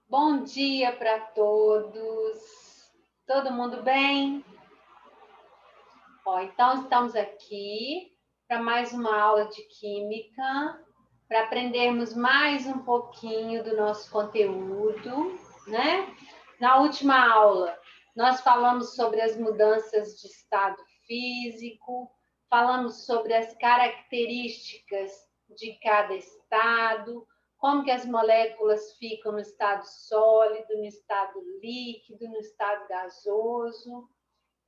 Bom dia para todos. Todo mundo bem? Então estamos aqui para mais uma aula de química, para aprendermos mais um pouquinho do nosso conteúdo, né? Na última aula, nós falamos sobre as mudanças de estado físico, falamos sobre as características de cada estado, como que as moléculas ficam no estado sólido, no estado líquido, no estado gasoso.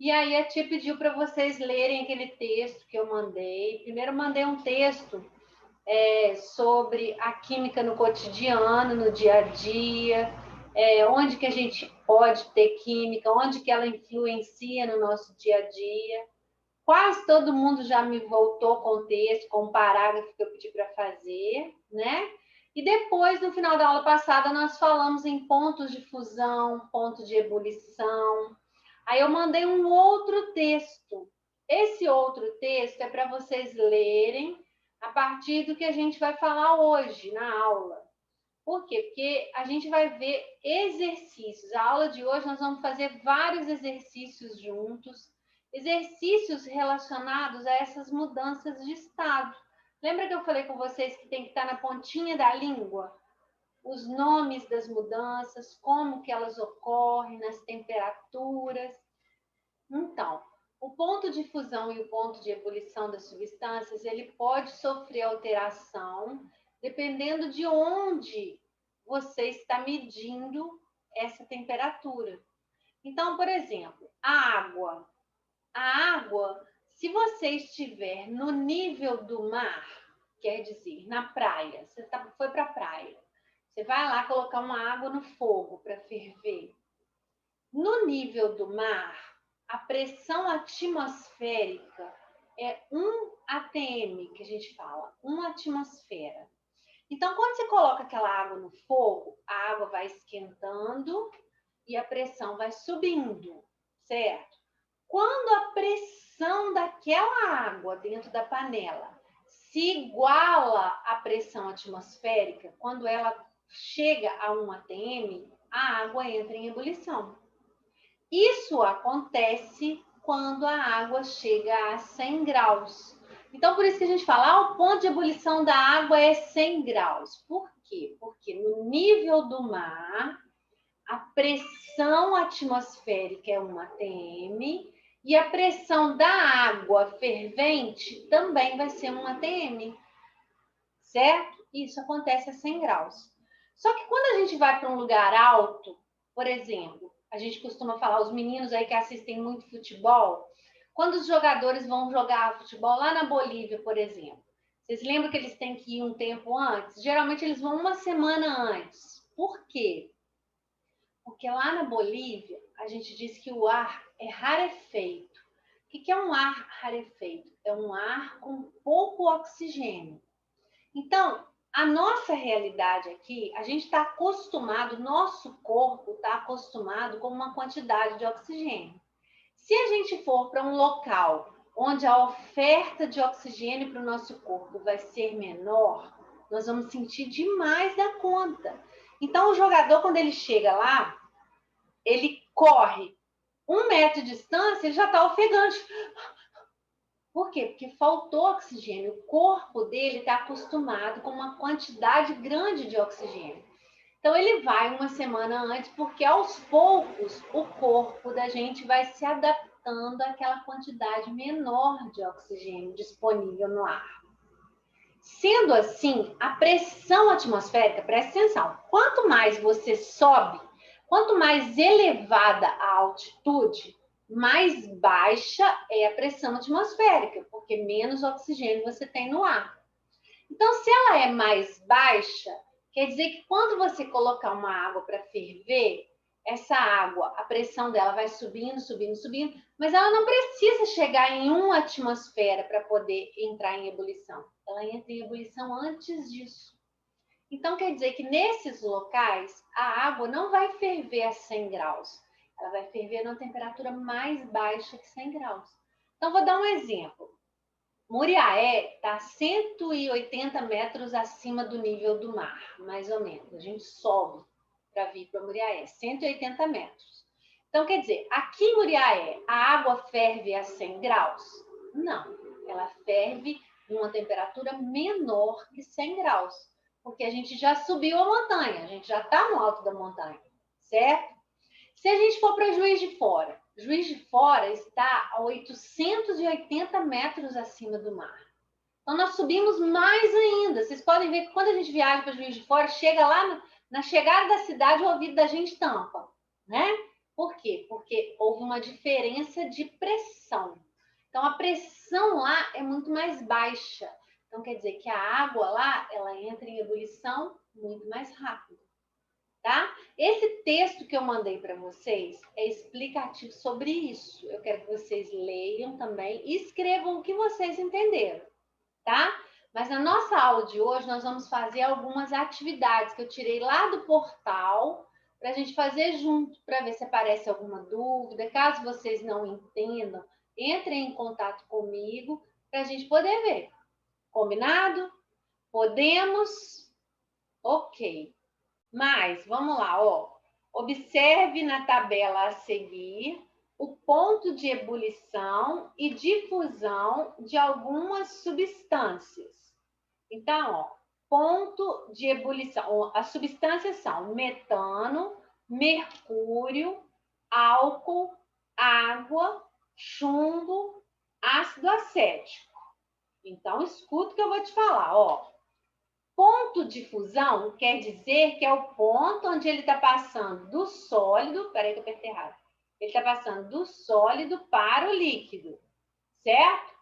E aí a Tia pediu para vocês lerem aquele texto que eu mandei. Primeiro mandei um texto sobre a química no cotidiano, no dia a dia, onde que a gente pode ter química, onde que ela influencia no nosso dia a dia. Quase todo mundo já me voltou com o texto, com o parágrafo que eu pedi para fazer, né? E depois, no final da aula passada, nós falamos em pontos de fusão, ponto de ebulição. Aí eu mandei um outro texto. Esse outro texto é para vocês lerem a partir do que a gente vai falar hoje na aula. Por quê? Porque a gente vai ver exercícios. A aula de hoje nós vamos fazer vários exercícios juntos, exercícios relacionados a essas mudanças de estado. Lembra que eu falei com vocês que tem que estar na pontinha da língua? Os nomes das mudanças, como que elas ocorrem, nas temperaturas. Então, o ponto de fusão e o ponto de ebulição das substâncias, ele pode sofrer alteração dependendo de onde você está medindo essa temperatura. Então, por exemplo, a água. A água, se você estiver no nível do mar, quer dizer, na praia, você foi para a praia, você vai lá colocar uma água no fogo para ferver. No nível do mar, a pressão atmosférica é 1 atm, que a gente fala, 1 atmosfera. Então, quando você coloca aquela água no fogo, a água vai esquentando e a pressão vai subindo, certo? Quando a pressão daquela água dentro da panela se iguala à pressão atmosférica, quando ela chega a 1 atm, a água entra em ebulição. Isso acontece quando a água chega a 100 graus. Então, por isso que a gente fala, o ponto de ebulição da água é 100 graus. Por quê? Porque no nível do mar, a pressão atmosférica é 1 atm e a pressão da água fervente também vai ser 1 atm, certo? Isso acontece a 100 graus. Só que quando a gente vai para um lugar alto, por exemplo, a gente costuma falar, os meninos aí que assistem muito futebol, quando os jogadores vão jogar futebol lá na Bolívia, por exemplo, vocês lembram que eles têm que ir um tempo antes? Geralmente eles vão uma semana antes. Por quê? Porque lá na Bolívia, a gente diz que o ar é rarefeito. O que é um ar rarefeito? É um ar com pouco oxigênio. Então, a nossa realidade aqui, a gente está acostumado, nosso corpo está acostumado com uma quantidade de oxigênio. Se a gente for para um local onde a oferta de oxigênio para o nosso corpo vai ser menor, nós vamos sentir demais da conta. Então, o jogador, quando ele chega lá, ele corre 1 metro de distância, ele já está ofegante. Por quê? Porque faltou oxigênio. O corpo dele está acostumado com uma quantidade grande de oxigênio. Então, ele vai uma semana antes, porque aos poucos o corpo da gente vai se adaptando àquela quantidade menor de oxigênio disponível no ar. Sendo assim, a pressão atmosférica, presta atenção, quanto mais você sobe, quanto mais elevada a altitude, mais baixa é a pressão atmosférica, porque menos oxigênio você tem no ar. Então, se ela é mais baixa, quer dizer que quando você colocar uma água para ferver, essa água, a pressão dela vai subindo, subindo, subindo, mas ela não precisa chegar em 1 atmosfera para poder entrar em ebulição. Ela entra em ebulição antes disso. Então, quer dizer que nesses locais, a água não vai ferver a 100 graus. Ela vai ferver numa temperatura mais baixa que 100 graus. Então, vou dar um exemplo. Muriaé está a 180 metros acima do nível do mar, mais ou menos. A gente sobe para vir para Muriaé, 180 metros. Então, quer dizer, aqui em Muriaé, a água ferve a 100 graus? Não, ela ferve em uma temperatura menor que 100 graus, porque a gente já subiu a montanha, a gente já está no alto da montanha, certo? Se a gente for para Juiz de Fora está a 880 metros acima do mar. Então, nós subimos mais ainda. Vocês podem ver que quando a gente viaja para Juiz de Fora, chega lá na chegada da cidade, o ouvido da gente tampa, né? Por quê? Porque houve uma diferença de pressão. Então, a pressão lá é muito mais baixa. Então, quer dizer que a água lá, ela entra em ebulição muito mais rápido. Tá? Esse texto que eu mandei para vocês é explicativo sobre isso. Eu quero que vocês leiam também e escrevam o que vocês entenderam, tá? Mas na nossa aula de hoje nós vamos fazer algumas atividades que eu tirei lá do portal para a gente fazer junto, para ver se aparece alguma dúvida. Caso vocês não entendam, entrem em contato comigo para a gente poder ver. Combinado? Podemos? Ok. Mas, vamos lá, ó. Observe na tabela a seguir o ponto de ebulição e difusão de algumas substâncias. Então, ó, ponto de ebulição. As substâncias são metano, mercúrio, álcool, água, chumbo, ácido acético. Então, escuta o que eu vou te falar, ó. Ponto de fusão quer dizer que é o ponto onde ele está passando do sólido, peraí que eu apertei errado. Ele está passando do sólido para o líquido, certo?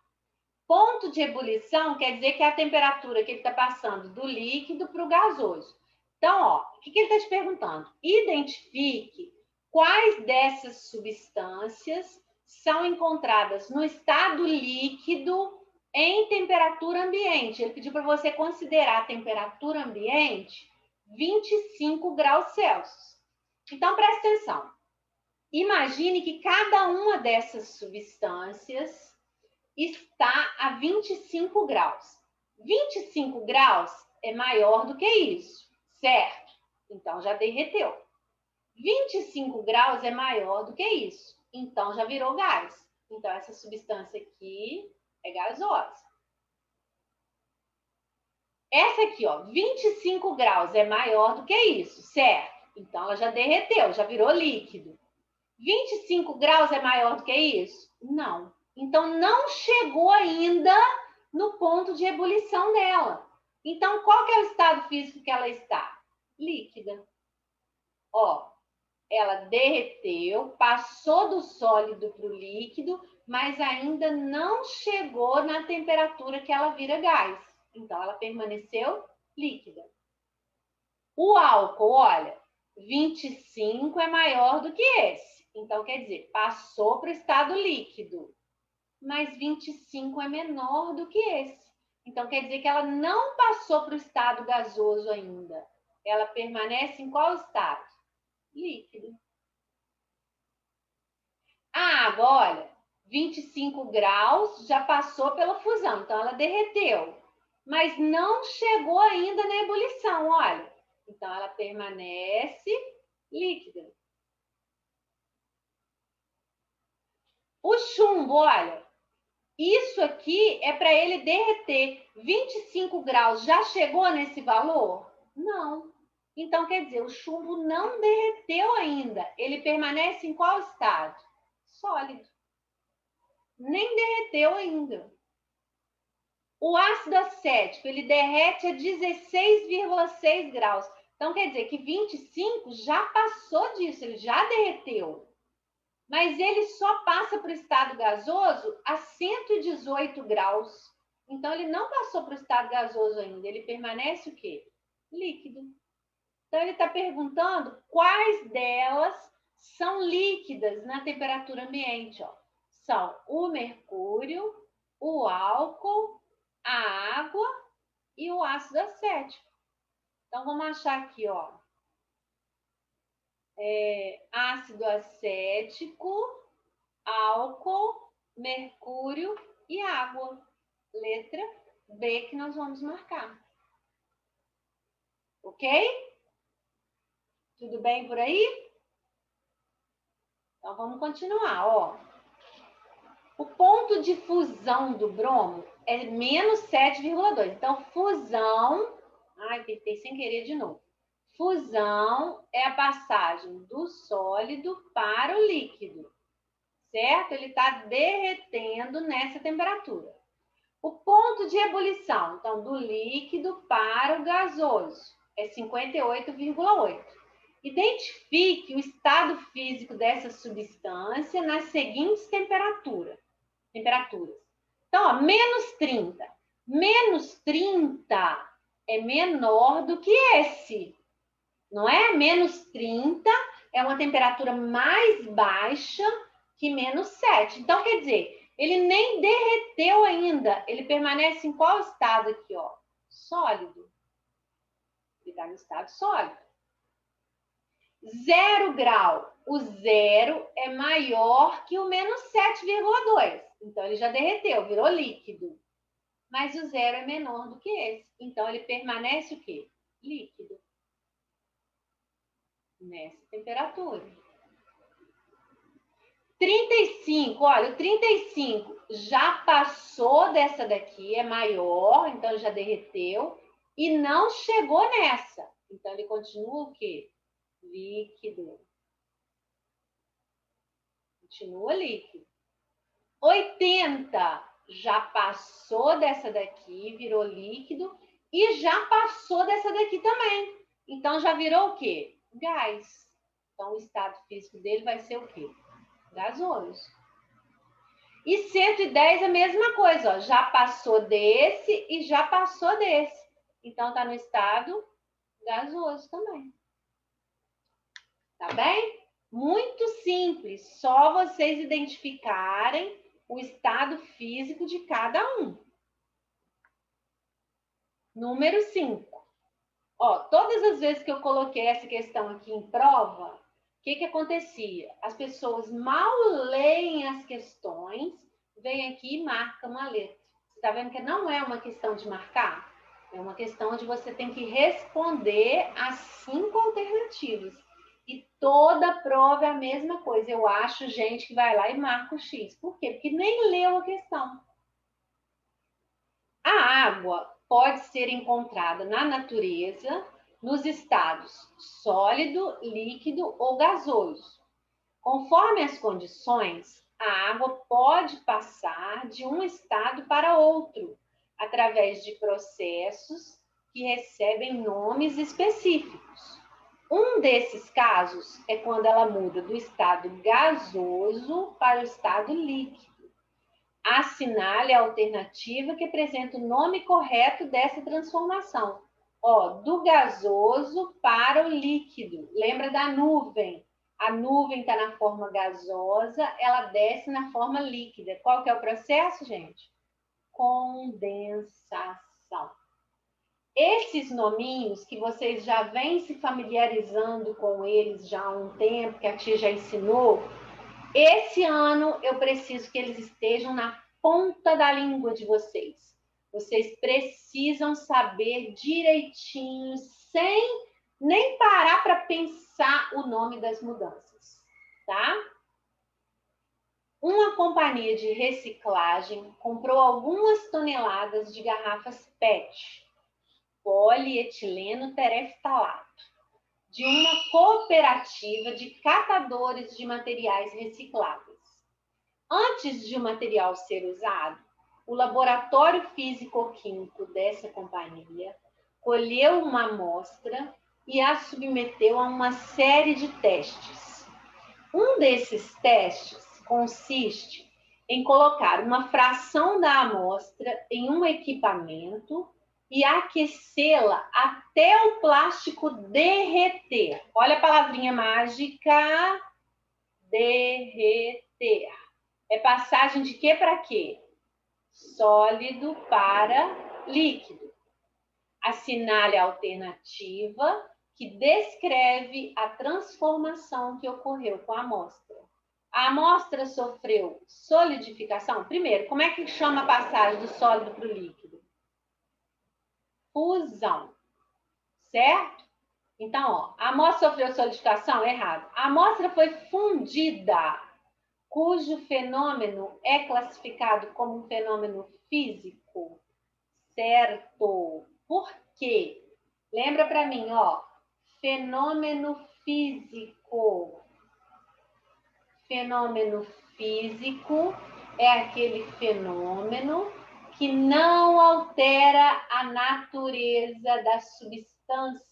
Ponto de ebulição quer dizer que é a temperatura que ele está passando do líquido para o gasoso. Então, ó, o que ele está te perguntando? Identifique quais dessas substâncias são encontradas no estado líquido em temperatura ambiente. Ele pediu para você considerar a temperatura ambiente 25 graus Celsius. Então, presta atenção. Imagine que cada uma dessas substâncias está a 25 graus. 25 graus é maior do que isso, certo? Então, já derreteu. 25 graus é maior do que isso. Então, já virou gás. Então, essa substância aqui é gasosa. Essa aqui, ó, 25 graus é maior do que isso, certo? Então, ela já derreteu, já virou líquido. 25 graus é maior do que isso? Não. Então, não chegou ainda no ponto de ebulição dela. Então, qual que é o estado físico que ela está? Líquida. Ó, ela derreteu, passou do sólido para o líquido, mas ainda não chegou na temperatura que ela vira gás. Então, ela permaneceu líquida. O álcool, olha, 25 é maior do que esse. Então, quer dizer, passou para o estado líquido, mas 25 é menor do que esse. Então, quer dizer que ela não passou para o estado gasoso ainda. Ela permanece em qual estado? Líquido. A água, olha, 25 graus, já passou pela fusão, então ela derreteu, mas não chegou ainda na ebulição, olha. Então ela permanece líquida. O chumbo, olha, isso aqui é para ele derreter. 25 graus já chegou nesse valor? Não. Então, quer dizer, o chumbo não derreteu ainda. Ele permanece em qual estado? Sólido. Nem derreteu ainda. O ácido acético, ele derrete a 16,6 graus. Então, quer dizer que 25 já passou disso, ele já derreteu. Mas ele só passa para o estado gasoso a 118 graus. Então, ele não passou para o estado gasoso ainda, ele permanece o quê? Líquido. Então, ele está perguntando quais delas são líquidas na temperatura ambiente. Ó. São o mercúrio, o álcool, a água e o ácido acético. Então, vamos achar aqui, ó. Ácido acético, álcool, mercúrio e água. Letra B que nós vamos marcar. Ok? Tudo bem por aí? Então, vamos continuar, ó. O ponto de fusão do bromo é menos 7,2. Então, fusão... Ai, apertei sem querer de novo. Fusão é a passagem do sólido para o líquido, certo? Ele está derretendo nessa temperatura. O ponto de ebulição, então, do líquido para o gasoso, é 58,8. Identifique o estado físico dessa substância nas seguintes temperaturas. Então, ó, menos 30. Menos 30 é menor do que esse, não é? Menos 30 é uma temperatura mais baixa que menos 7. Então, quer dizer, ele nem derreteu ainda. Ele permanece em qual estado aqui, ó? Sólido. Ele está no estado sólido. 0 grau. O 0 é maior que o menos 7,2. Então, ele já derreteu, virou líquido. Mas o 0 é menor do que esse. Então, ele permanece o quê? Líquido. Nessa temperatura. 35, olha, o 35 já passou dessa daqui, é maior, então ele já derreteu, e não chegou nessa. Então, ele continua o quê? Líquido. Continua líquido. 80 já passou dessa daqui, virou líquido, e já passou dessa daqui também. Então, já virou o quê? Gás. Então, o estado físico dele vai ser o quê? Gasoso. E 110 é a mesma coisa, ó, já passou desse e já passou desse. Então, está no estado gasoso também. Tá bem? Muito simples, só vocês identificarem o estado físico de cada um. Número 5. Ó, todas as vezes que eu coloquei essa questão aqui em prova, o que acontecia? As pessoas mal leem as questões, vêm aqui e marcam uma letra. Você está vendo que não é uma questão de marcar? É uma questão onde você tem que responder as 5 alternativas. E toda prova é a mesma coisa. Eu acho gente que vai lá e marca o X. Por quê? Porque nem leu a questão. A água pode ser encontrada na natureza nos estados sólido, líquido ou gasoso. Conforme as condições, a água pode passar de um estado para outro, através de processos que recebem nomes específicos. Um desses casos é quando ela muda do estado gasoso para o estado líquido. Assinale a alternativa que apresenta o nome correto dessa transformação. Ó, do gasoso para o líquido. Lembra da nuvem? A nuvem está na forma gasosa, ela desce na forma líquida. Qual que é o processo, gente? Condensação. Esses nominhos que vocês já vêm se familiarizando com eles já há um tempo, que a tia já ensinou, esse ano eu preciso que eles estejam na ponta da língua de vocês. Vocês precisam saber direitinho, sem nem parar para pensar o nome das mudanças, tá? Uma companhia de reciclagem comprou algumas toneladas de garrafas PET, polietileno tereftalato, de uma cooperativa de catadores de materiais recicláveis. Antes de o material ser usado, o laboratório físico-químico dessa companhia colheu uma amostra e a submeteu a uma série de testes. Um desses testes consiste em colocar uma fração da amostra em um equipamento e aquecê-la até o plástico derreter. Olha a palavrinha mágica, derreter. É passagem de quê para quê? Sólido para líquido. Assinale a alternativa que descreve a transformação que ocorreu com a amostra. A amostra sofreu solidificação? Primeiro, como é que chama a passagem do sólido para o líquido? Fusão, certo? Então, ó, a amostra sofreu solidificação? Errado. A amostra foi fundida, cujo fenômeno é classificado como um fenômeno físico, certo? Por quê? Lembra para mim, ó, fenômeno físico. Fenômeno físico é aquele fenômeno que não altera a natureza das substâncias.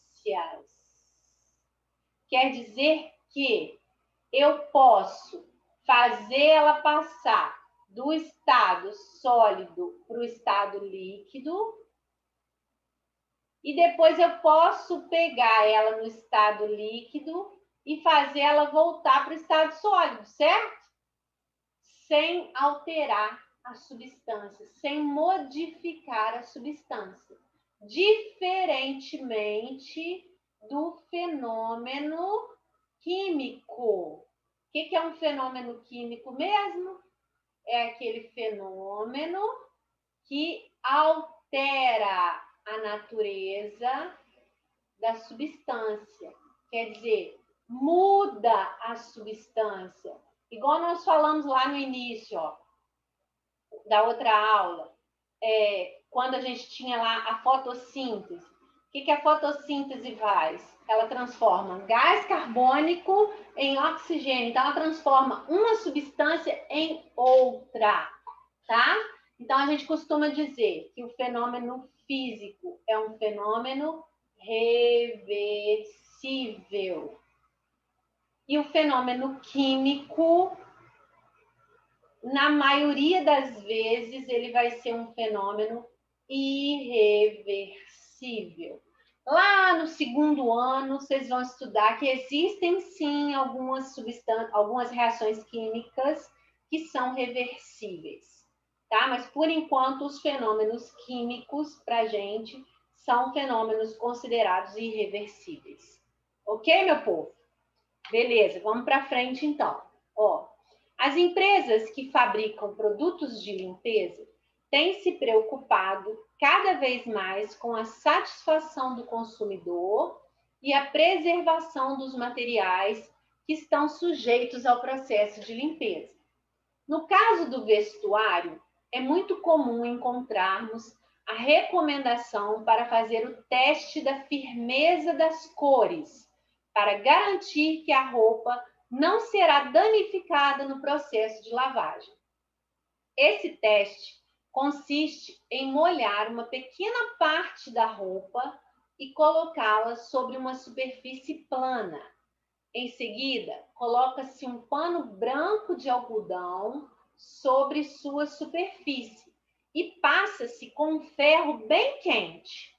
Quer dizer que eu posso fazer ela passar do estado sólido para o estado líquido e depois eu posso pegar ela no estado líquido e fazer ela voltar para o estado sólido, certo? Sem alterar a substância, sem modificar a substância. Diferentemente do fenômeno químico. O que é um fenômeno químico mesmo? É aquele fenômeno que altera a natureza da substância. Quer dizer, muda a substância. Igual nós falamos lá no início, ó, da outra aula, quando a gente tinha lá a fotossíntese. O que a fotossíntese faz? Ela transforma gás carbônico em oxigênio. Então, ela transforma uma substância em outra, tá? Então, a gente costuma dizer que o fenômeno físico é um fenômeno reversível. E o fenômeno químico, na maioria das vezes, ele vai ser um fenômeno irreversível. Lá no segundo ano, vocês vão estudar que existem sim algumas reações químicas que são reversíveis, tá? Mas por enquanto os fenômenos químicos para a gente são fenômenos considerados irreversíveis. Ok, meu povo? Beleza, vamos para frente então. Ó, as empresas que fabricam produtos de limpeza têm se preocupado cada vez mais com a satisfação do consumidor e a preservação dos materiais que estão sujeitos ao processo de limpeza. No caso do vestuário, é muito comum encontrarmos a recomendação para fazer o teste da firmeza das cores, para garantir que a roupa não será danificada no processo de lavagem. Esse teste consiste em molhar uma pequena parte da roupa e colocá-la sobre uma superfície plana. Em seguida, coloca-se um pano branco de algodão sobre sua superfície e passa-se com um ferro bem quente.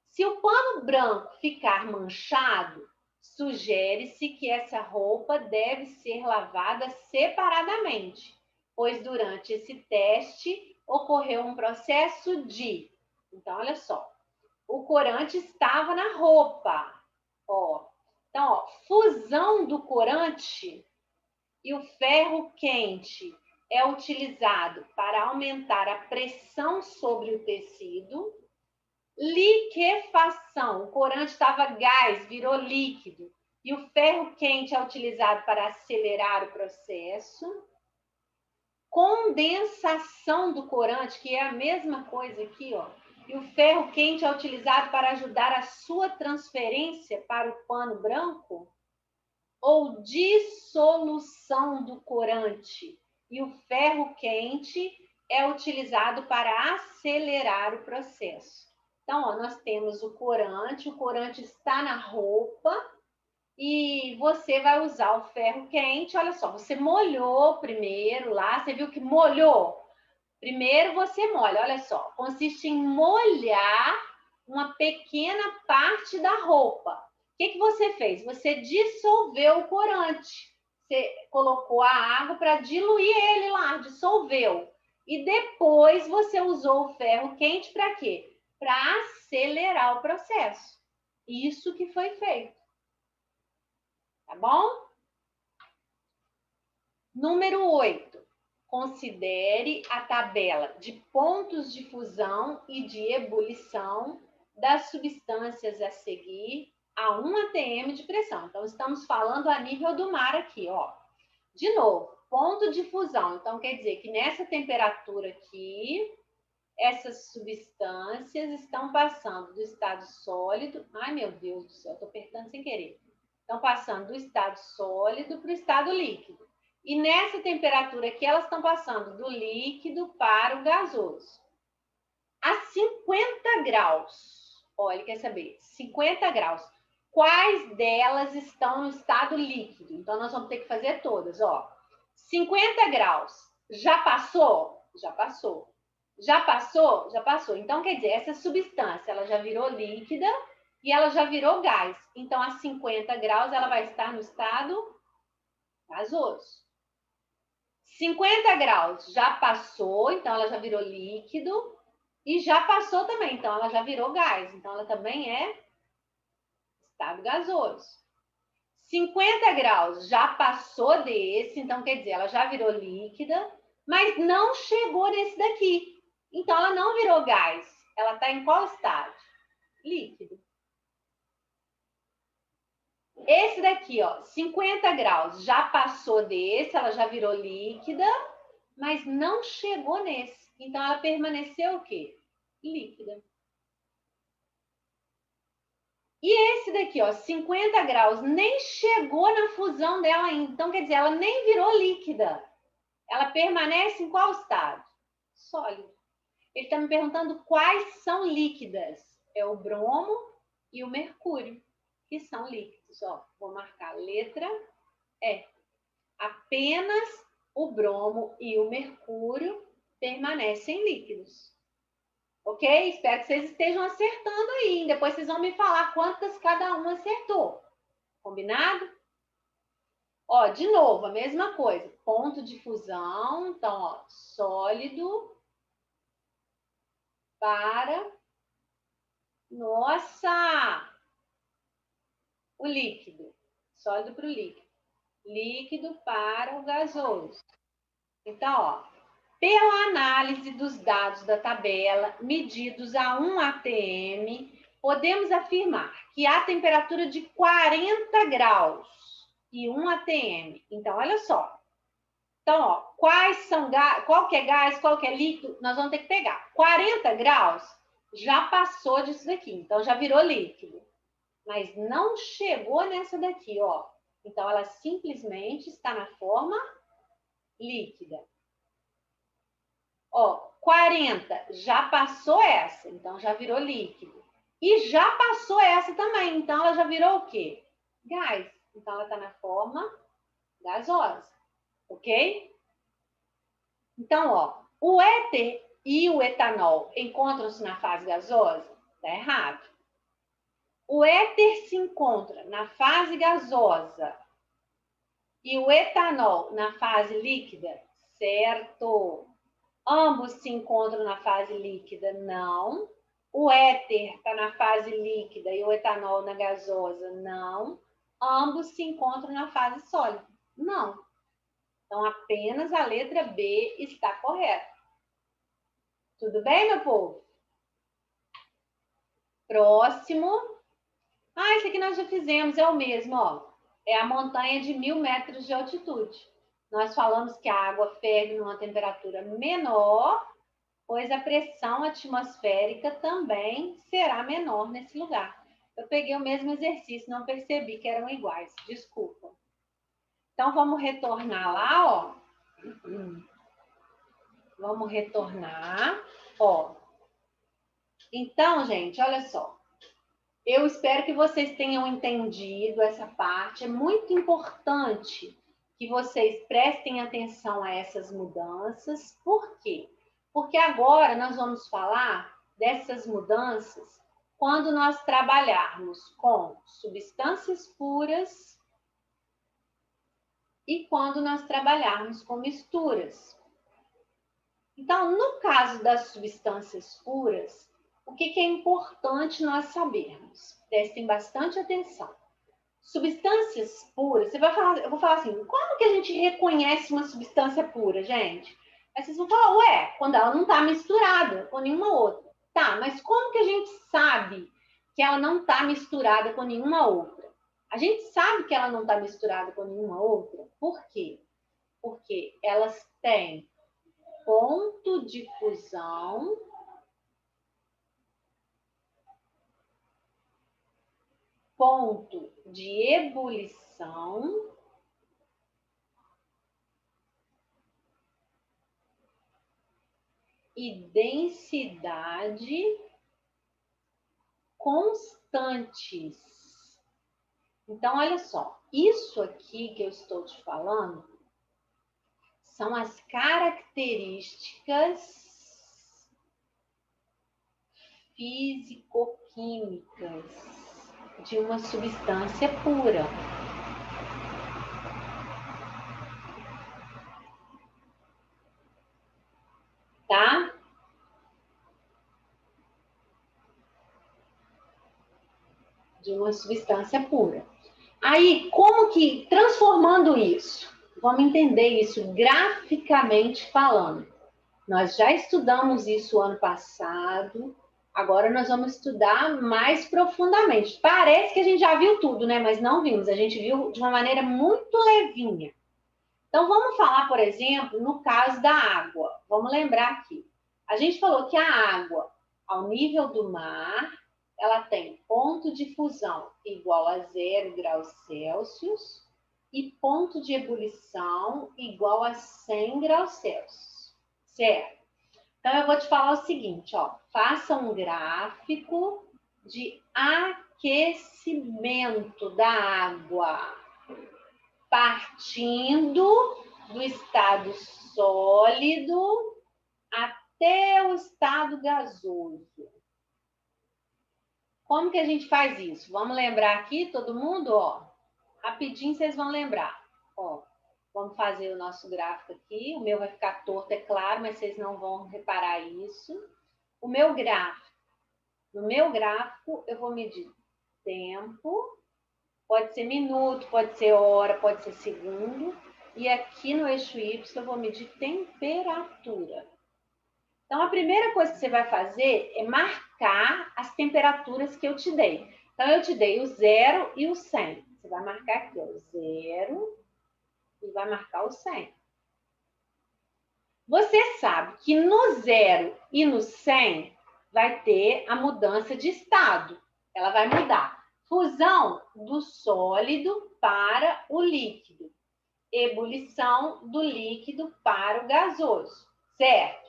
Se o pano branco ficar manchado, sugere-se que essa roupa deve ser lavada separadamente, pois durante esse teste ocorreu um processo de... Então, olha só, o corante estava na roupa, ó. Então, ó, fusão do corante e o ferro quente é utilizado para aumentar a pressão sobre o tecido. Liquefação, o corante estava gás, virou líquido. E o ferro quente é utilizado para acelerar o processo. Condensação do corante, que é a mesma coisa aqui, ó. E o ferro quente é utilizado para ajudar a sua transferência para o pano branco. Ou dissolução do corante. E o ferro quente é utilizado para acelerar o processo. Então, ó, nós temos o corante está na roupa e você vai usar o ferro quente. Olha só, você molhou primeiro lá, você viu que molhou? Primeiro você molha, olha só, consiste em molhar uma pequena parte da roupa. O que você fez? Você dissolveu o corante. Você colocou a água para diluir ele lá, dissolveu. E depois você usou o ferro quente para quê? Para acelerar o processo. Isso que foi feito. Tá bom? Número 8. Considere a tabela de pontos de fusão e de ebulição das substâncias a seguir a 1 atm de pressão. Então, estamos falando a nível do mar aqui, ó. De novo, ponto de fusão. Então, quer dizer que nessa temperatura aqui, essas substâncias estão passando do estado sólido. Ai, meu Deus do céu, estou apertando sem querer. Estão passando do estado sólido para o estado líquido. E nessa temperatura aqui, elas estão passando do líquido para o gasoso. A 50 graus. Olha, quer saber? 50 graus. Quais delas estão no estado líquido? Então, nós vamos ter que fazer todas, ó. 50 graus. Já passou? Já passou. Já passou? Já passou. Então, quer dizer, essa substância, ela já virou líquida e ela já virou gás. Então, a 50 graus, ela vai estar no estado gasoso. 50 graus já passou, então ela já virou líquido. E já passou também, então ela já virou gás. Então, ela também é estado gasoso. 50 graus já passou desse, então quer dizer, ela já virou líquida, mas não chegou nesse daqui. Então, ela não virou gás. Ela está em qual estado? Líquido. Esse daqui, ó, 50 graus, já passou desse, ela já virou líquida, mas não chegou nesse. Então, ela permaneceu o quê? Líquida. E esse daqui, ó, 50 graus, nem chegou na fusão dela ainda. Então, quer dizer, ela nem virou líquida. Ela permanece em qual estado? Sólido. Ele está me perguntando quais são líquidas. É o bromo e o mercúrio, que são líquidos. Ó, vou marcar a letra E. Apenas o bromo e o mercúrio permanecem líquidos. Ok? Espero que vocês estejam acertando aí. Depois vocês vão me falar quantas cada um acertou. Combinado? Ó, de novo, a mesma coisa. Ponto de fusão. Então, ó, sólido para... Nossa! O líquido. Sólido para o líquido. Líquido para o gasoso. Então, ó, pela análise dos dados da tabela, medidos a 1 atm, podemos afirmar que a temperatura de 40 graus e 1 atm. Então, olha só. Então, ó, qual que é gás, qual que é líquido, nós vamos ter que pegar. 40 graus já passou disso daqui, então já virou líquido. Mas não chegou nessa daqui, ó. Então, ela simplesmente está na forma líquida. Ó, 40, já passou essa, então já virou líquido. E já passou essa também, então ela já virou o quê? Gás. Então ela está na forma gasosa, ok? Então, ó, o éter e o etanol encontram-se na fase gasosa? Tá errado. O éter se encontra na fase gasosa e o etanol na fase líquida? Certo. Ambos se encontram na fase líquida? Não. O éter está na fase líquida e o etanol na gasosa? Não. Ambos se encontram na fase sólida? Não. Então, apenas a letra B está correta. Tudo bem, meu povo? Próximo. Ah, esse aqui nós já fizemos, é o mesmo, ó. É a montanha de 1000 metros de altitude. Nós falamos que a água ferve numa temperatura menor, pois a pressão atmosférica também será menor nesse lugar. Eu peguei o mesmo exercício, não percebi que eram iguais. Desculpa. Então, vamos retornar lá, ó. Vamos retornar. Ó. Então, gente, olha só. Eu espero que vocês tenham entendido essa parte. É muito importante que vocês prestem atenção a essas mudanças. Por quê? Porque agora nós vamos falar dessas mudanças quando nós trabalharmos com substâncias puras e quando nós trabalharmos com misturas. Então, no caso das substâncias puras, o que é importante nós sabermos? Prestem bastante atenção. Substâncias puras, eu vou falar assim, como que a gente reconhece uma substância pura, gente? Aí vocês vão falar, ué, quando ela não está misturada com nenhuma outra. Tá, mas como que a gente sabe que ela não está misturada com nenhuma outra? A gente sabe que ela não está misturada com nenhuma outra. Por quê? Porque elas têm ponto de fusão ponto de ebulição e densidade constantes. Então, olha só, isso aqui que eu estou te falando são as características físico-químicas de uma substância pura. Tá? De uma substância pura. Aí, como que, transformando isso, vamos entender isso graficamente falando. Nós já estudamos isso ano passado, agora nós vamos estudar mais profundamente. Parece que a gente já viu tudo, né? Mas não vimos, a gente viu de uma maneira muito levinha. Então, vamos falar, por exemplo, no caso da água. Vamos lembrar aqui. A gente falou que a água, ao nível do mar, ela tem ponto de fusão igual a 0 graus Celsius e ponto de ebulição igual a 100 graus Celsius. Certo? Então, eu vou te falar o seguinte, ó. Faça um gráfico de aquecimento da água, partindo do estado sólido até o estado gasoso. Como que a gente faz isso? Vamos lembrar aqui, todo mundo, ó. Rapidinho vocês vão lembrar. Ó, vamos fazer o nosso gráfico aqui. O meu vai ficar torto, é claro, mas vocês não vão reparar isso. O meu gráfico. No meu gráfico, eu vou medir tempo. Pode ser minuto, pode ser hora, pode ser segundo. E aqui no eixo Y eu vou medir temperatura. Então, a primeira coisa que você vai fazer é marcar as temperaturas que eu te dei. Então, eu te dei o 0 e o 100. Você vai marcar aqui, ó, o 0 e vai marcar o 100. Você sabe que no 0 e no 100 vai ter a mudança de estado. Ela vai mudar. Fusão do sólido para o líquido. Ebulição do líquido para o gasoso. Certo?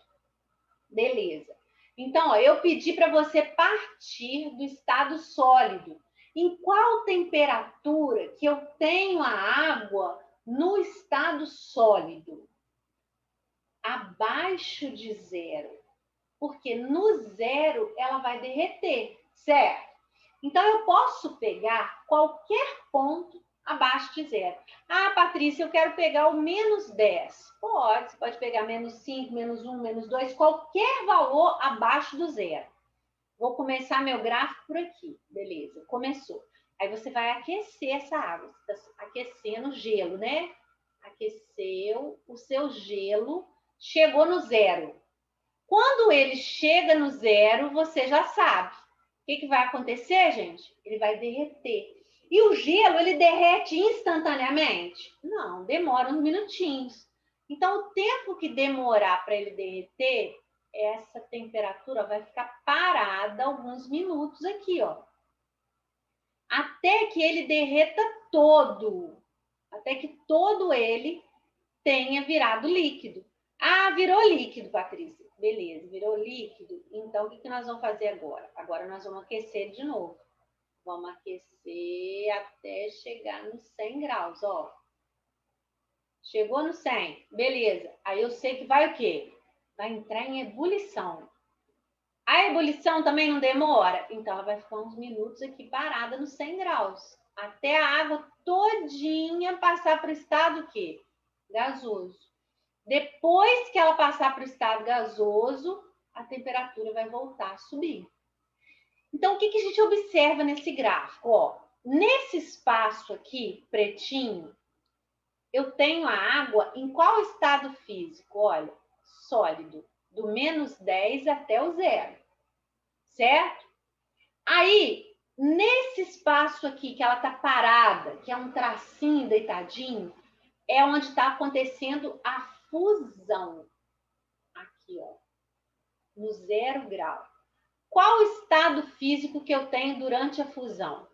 Beleza. Então, ó, eu pedi para você partir do estado sólido. Em qual temperatura que eu tenho a água no estado sólido? Abaixo de 0. Porque no 0 ela vai derreter, certo? Então, eu posso pegar qualquer ponto abaixo de 0. Ah, Patrícia, eu quero pegar o menos 10. Pode, você pode pegar menos 5, menos 1, menos 2, qualquer valor abaixo do 0. Vou começar meu gráfico por aqui. Beleza, começou. Aí você vai aquecer essa água. Você está aquecendo o gelo, né? Aqueceu o seu gelo, chegou no 0. Quando ele chega no 0, você já sabe. O que vai acontecer, gente? Ele vai derreter. E o gelo, ele derrete instantaneamente? Não, demora uns minutinhos. Então, o tempo que demorar para ele derreter, essa temperatura vai ficar parada alguns minutos aqui, ó. Até que ele derreta todo. Até que todo ele tenha virado líquido. Ah, virou líquido, Patrícia. Beleza, virou líquido. Então, o que nós vamos fazer agora? Agora nós vamos aquecer de novo. Vamos aquecer até chegar nos 100 graus, ó. Chegou no 100, beleza. Aí eu sei que vai o quê? Vai entrar em ebulição. A ebulição também não demora? Então, ela vai ficar uns minutos aqui parada nos 100 graus. Até a água todinha passar para o estado o quê? Gasoso. Depois que ela passar para o estado gasoso, a temperatura vai voltar a subir. Então, o que a gente observa nesse gráfico? Ó, nesse espaço aqui, pretinho, eu tenho a água em qual estado físico? Olha, sólido, do -10 até o 0, certo? Aí, nesse espaço aqui que ela está parada, que é um tracinho deitadinho, é onde está acontecendo a fusão. Aqui, ó, no 0 grau. Qual o estado físico que eu tenho durante a fusão?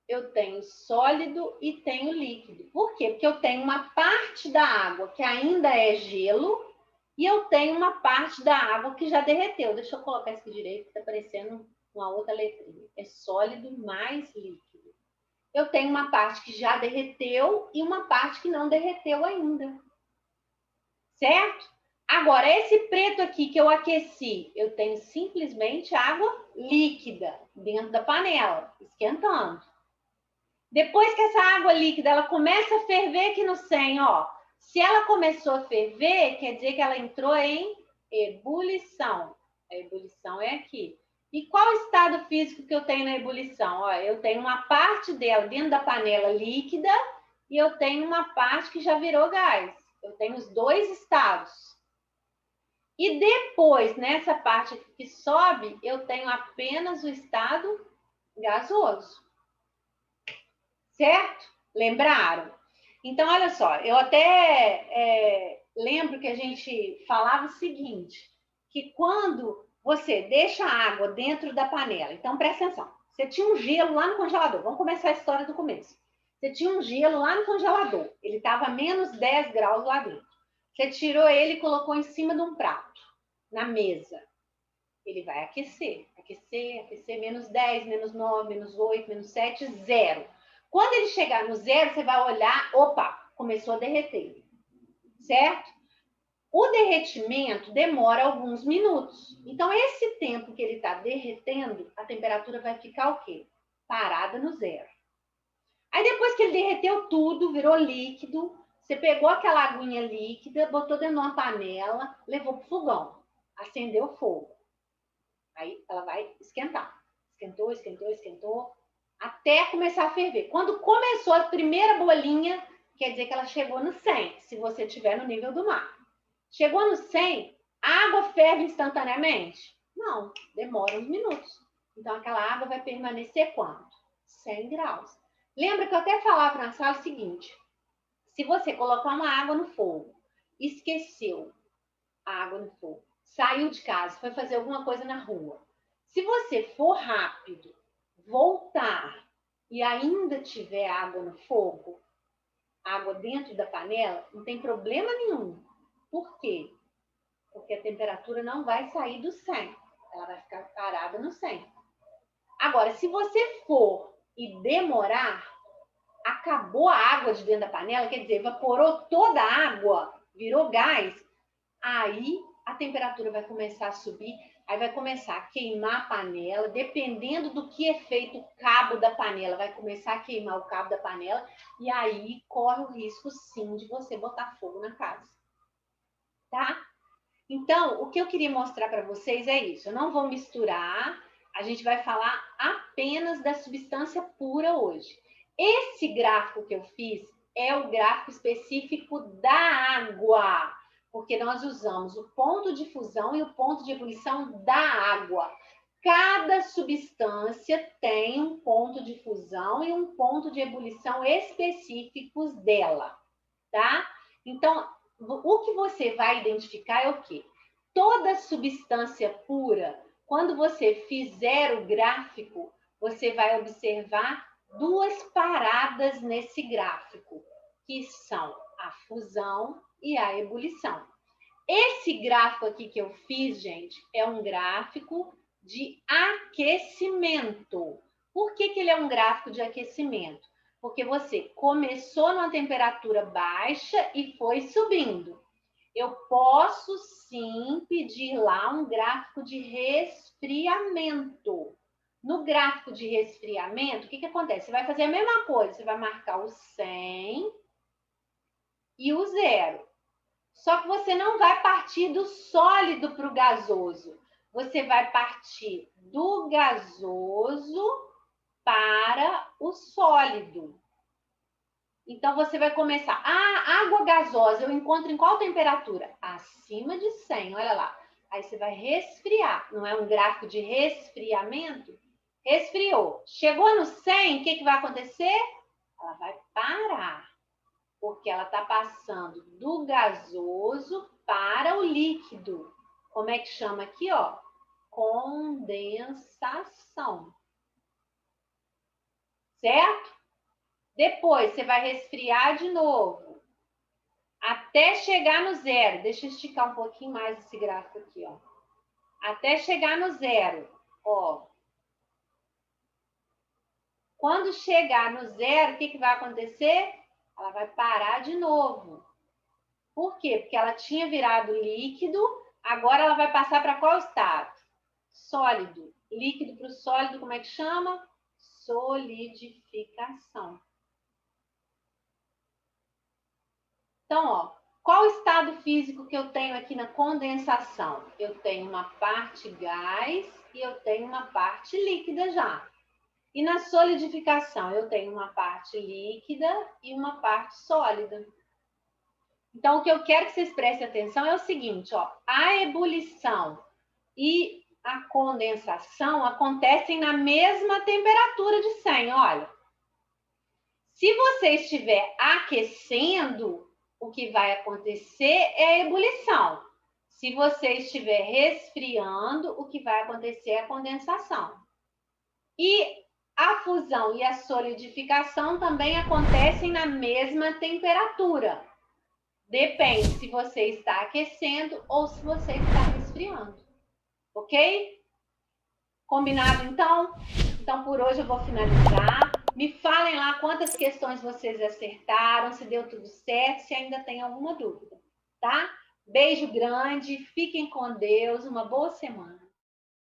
Eu tenho sólido e tenho líquido. Por quê? Porque eu tenho uma parte da água que ainda é gelo e eu tenho uma parte da água que já derreteu. Deixa eu colocar isso aqui direito, que está parecendo uma outra letrinha. É sólido mais líquido. Eu tenho uma parte que já derreteu e uma parte que não derreteu ainda. Certo? Agora, esse preto aqui que eu aqueci, eu tenho simplesmente água líquida dentro da panela, esquentando. Depois que essa água líquida ela começa a ferver aqui no 100, ó. Se ela começou a ferver, quer dizer que ela entrou em ebulição. A ebulição é aqui. E qual o estado físico que eu tenho na ebulição? Ó, eu tenho uma parte dela dentro da panela líquida e eu tenho uma parte que já virou gás. Eu tenho os dois estados. E depois, nessa parte aqui que sobe, eu tenho apenas o estado gasoso. Certo? Lembraram? Então, olha só, eu até lembro que a gente falava o seguinte, que quando você deixa a água dentro da panela, então presta atenção, você tinha um gelo lá no congelador, vamos começar a história do começo. Você tinha um gelo lá no congelador, ele estava a -10 graus lá dentro. Você tirou ele e colocou em cima de um prato, na mesa. Ele vai aquecer, aquecer, aquecer, -10, -9, -8, -7, 0. Quando ele chegar no 0, você vai olhar, opa, começou a derreter, certo? O derretimento demora alguns minutos. Então, esse tempo que ele está derretendo, a temperatura vai ficar o quê? Parada no 0. Aí, depois que ele derreteu tudo, virou líquido, você pegou aquela aguinha líquida, botou dentro de uma panela, levou para o fogão, acendeu o fogo. Aí, ela vai esquentar. Esquentou, esquentou, esquentou, até começar a ferver. Quando começou a primeira bolinha, quer dizer que ela chegou no 100, se você estiver no nível do mar. Chegou no 100, a água ferve instantaneamente? Não, demora uns minutos. Então, aquela água vai permanecer quanto? 100 graus. Lembra que eu até falava na sala o seguinte, se você colocar uma água no fogo, esqueceu a água no fogo, saiu de casa, foi fazer alguma coisa na rua, se você for rápido, voltar e ainda tiver água no fogo, água dentro da panela, não tem problema nenhum. Por quê? Porque a temperatura não vai sair do 100. Ela vai ficar parada no 100. Agora, se você for e demorar, acabou a água de dentro da panela, quer dizer, evaporou toda a água, virou gás, aí a temperatura vai começar a subir, aí vai começar a queimar a panela, dependendo do que é feito o cabo da panela, vai começar a queimar o cabo da panela, e aí corre o risco, sim, de você botar fogo na casa. Tá? Então, o que eu queria mostrar para vocês é isso. Eu não vou misturar, a gente vai falar apenas da substância pura hoje. Esse gráfico que eu fiz é o gráfico específico da água, porque nós usamos o ponto de fusão e o ponto de ebulição da água. Cada substância tem um ponto de fusão e um ponto de ebulição específicos dela, tá? Então, o que você vai identificar é o quê? Toda substância pura, quando você fizer o gráfico, você vai observar duas paradas nesse gráfico, que são a fusão e a ebulição. Esse gráfico aqui que eu fiz, gente, é um gráfico de aquecimento. Por que ele é um gráfico de aquecimento? Porque você começou numa temperatura baixa e foi subindo. Eu posso sim pedir lá um gráfico de resfriamento. No gráfico de resfriamento, o que acontece? Você vai fazer a mesma coisa, você vai marcar o 100 e o 0. Só que você não vai partir do sólido para o gasoso. Você vai partir do gasoso para o sólido. Então, você vai começar. Água gasosa eu encontro em qual temperatura? Acima de 100, olha lá. Aí você vai resfriar. Não é um gráfico de resfriamento? Resfriou. Chegou no 100, o que vai acontecer? Ela vai parar. Porque ela está passando do gasoso para o líquido. Como é que chama aqui, ó? Condensação. Certo? Depois, você vai resfriar de novo. Até chegar no 0. Deixa eu esticar um pouquinho mais esse gráfico aqui, ó. Até chegar no 0, ó. Quando chegar no 0, o que vai acontecer? Ela vai parar de novo. Por quê? Porque ela tinha virado líquido, agora ela vai passar para qual estado? Sólido. Líquido para o sólido, como é que chama? Solidificação. Então, ó, qual o estado físico que eu tenho aqui na condensação? Eu tenho uma parte gás e eu tenho uma parte líquida já. E na solidificação, eu tenho uma parte líquida e uma parte sólida. Então, o que eu quero que vocês prestem atenção é o seguinte, ó, a ebulição e a condensação acontecem na mesma temperatura de 100, olha. Se você estiver aquecendo, o que vai acontecer é a ebulição. Se você estiver resfriando, o que vai acontecer é a condensação. E a fusão e a solidificação também acontecem na mesma temperatura. Depende se você está aquecendo ou se você está resfriando. Ok? Combinado, então? Então, por hoje eu vou finalizar. Me falem lá quantas questões vocês acertaram, se deu tudo certo, se ainda tem alguma dúvida, tá? Beijo grande, fiquem com Deus, uma boa semana.